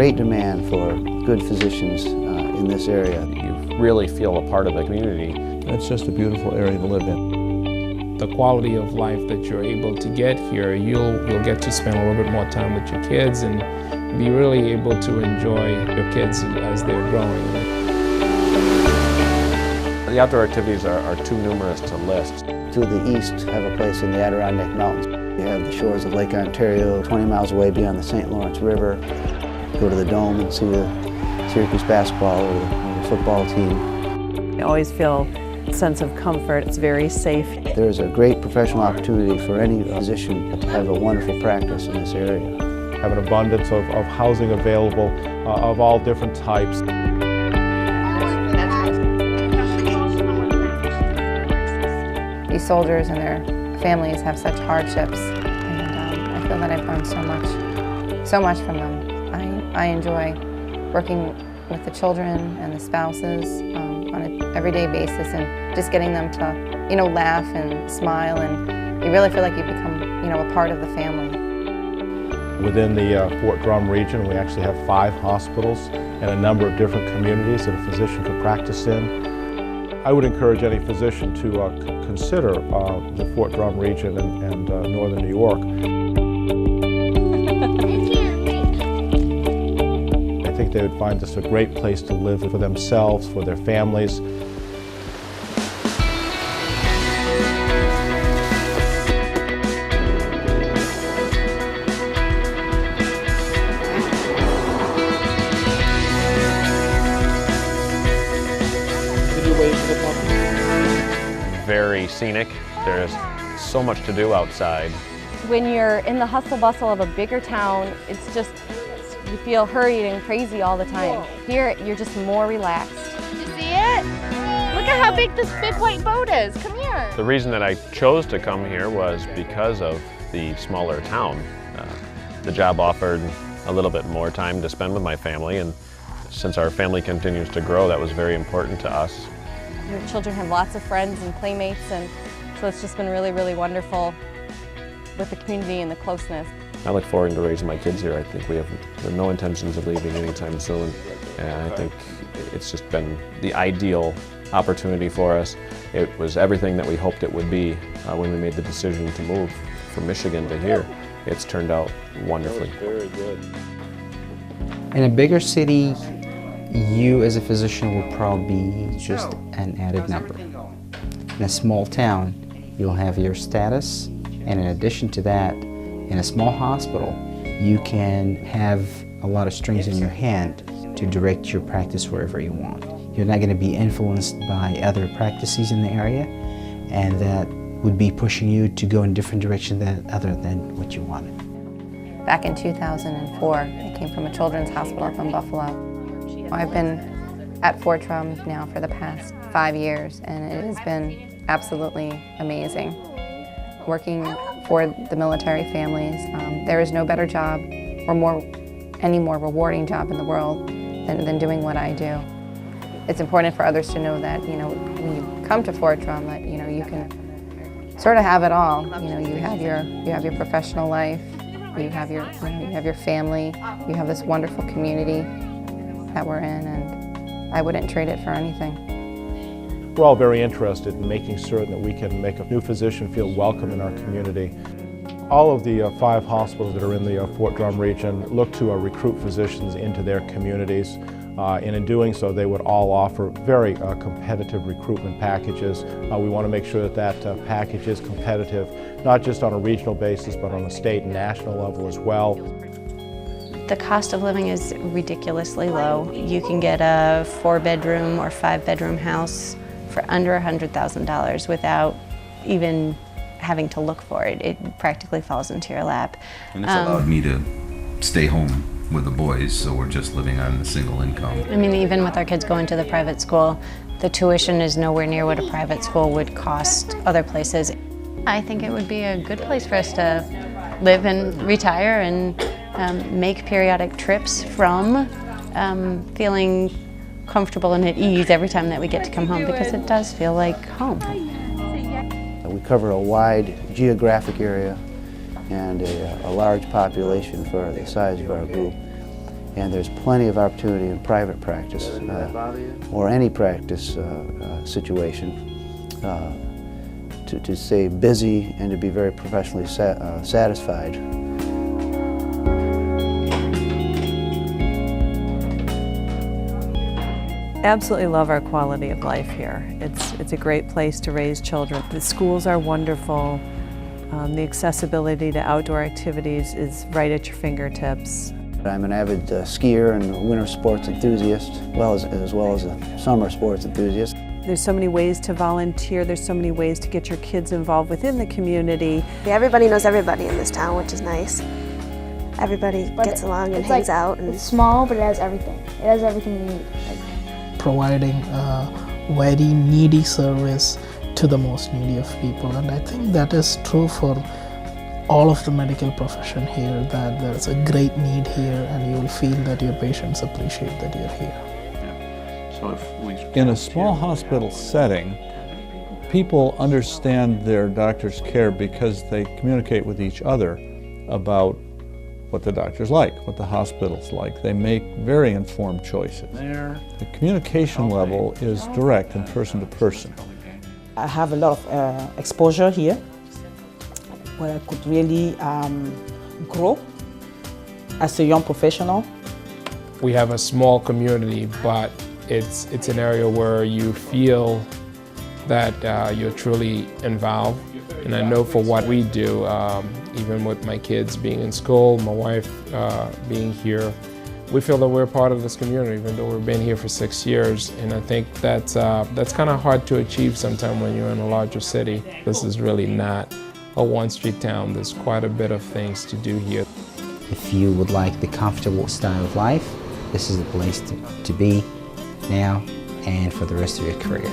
great demand for good physicians in this area. You really feel a part of the community. It's just a beautiful area to live in. The quality of life that you're able to get here, you'll get to spend a little bit more time with your kids and be really able to enjoy your kids as they're growing. The outdoor activities are too numerous to list. To the east, have a place in the Adirondack Mountains. You have the shores of Lake Ontario, 20 miles away beyond the St. Lawrence River. Go to the Dome and see the Syracuse basketball or the football team. I always feel a sense of comfort. It's very safe. There's a great professional opportunity for any physician to have a wonderful practice in this area. Have an abundance of housing available of all different types. These soldiers and their families have such hardships, and I feel that I've learned so much from them. I enjoy working with the children and the spouses on an everyday basis, and just getting them to, laugh and smile, and you really feel like you become, a part of the family. Within the Fort Drum region, we actually have 5 hospitals and a number of different communities that a physician could practice in. I would encourage any physician to consider the Fort Drum region and northern New York. I think they would find this a great place to live for themselves, for their families. Very scenic. There's so much to do outside. When you're in the hustle bustle of a bigger town, you feel hurried and crazy all the time. Here, you're just more relaxed. Did you see it? Look at how big this big white boat is. Come here. The reason that I chose to come here was because of the smaller town. The job offered a little bit more time to spend with my family, and since our family continues to grow, that was very important to us. Your children have lots of friends and playmates, and so it's just been really, really wonderful with the community and the closeness. I look forward to raising my kids here. I think we have no intentions of leaving anytime soon, and I think it's just been the ideal opportunity for us. It was everything that we hoped it would be when we made the decision to move from Michigan to here. It's turned out wonderfully. Very good. In a bigger city, you as a physician will probably be just an added number. In a small town, you'll have your status, and in addition to that, in a small hospital, you can have a lot of strings in your hand to direct your practice wherever you want. You're not going to be influenced by other practices in the area, and that would be pushing you to go in a different direction other than what you wanted. Back in 2004, I came from a children's hospital up in Buffalo. I've been at Fort Drum now for the past 5 years, and it has been absolutely amazing. Working for the military families, there is no better job or any more rewarding job in the world than doing what I do. It's important for others to know that, when you come to Fort Drum, that you can sort of have it all. You have your professional life, you have your family, you have this wonderful community that we're in, and I wouldn't trade it for anything. We're all very interested in making certain that we can make a new physician feel welcome in our community. All of the 5 hospitals that are in the Fort Drum region look to recruit physicians into their communities, and in doing so they would all offer very competitive recruitment packages. We want to make sure that package is competitive, not just on a regional basis, but on a state and national level as well. The cost of living is ridiculously low. You can get a 4-bedroom or 5-bedroom house for under $100,000 without even having to look for it. It practically falls into your lap. And it's allowed me to stay home with the boys, so we're just living on a single income. I mean, even with our kids going to the private school, the tuition is nowhere near what a private school would cost other places. I think it would be a good place for us to live and retire and make periodic trips from, feeling comfortable and at ease every time that we get to come home, because it does feel like home. We cover a wide geographic area and a large population for the size of our group. And there's plenty of opportunity in private practice or any practice situation to stay busy and to be very professionally satisfied. Absolutely love our quality of life here. It's a great place to raise children. The schools are wonderful. The accessibility to outdoor activities is right at your fingertips. I'm an avid skier and winter sports enthusiast, as well as a summer sports enthusiast. There's so many ways to volunteer. There's so many ways to get your kids involved within the community. Everybody knows everybody in this town, which is nice. Everybody gets along and hangs out. And it's small, but it has everything. It has everything you need. Providing a very needy service to the most needy of people, and I think that is true for all of the medical profession here, that there's a great need here and you will feel that your patients appreciate that you're here. In a small hospital setting, people understand their doctor's care because they communicate with each other about what the doctor's like, what the hospital's like. They make very informed choices. The communication level is direct and person to person. I have a lot of exposure here where I could really grow as a young professional. We have a small community, but it's an area where you feel that you're truly involved. And I know for what we do, even with my kids being in school, my wife being here, we feel that we're part of this community, even though we've been here for 6 years. And I think that's kind of hard to achieve sometimes when you're in a larger city. This is really not a one-street town. There's quite a bit of things to do here. If you would like the comfortable style of life, this is the place to be now and for the rest of your career.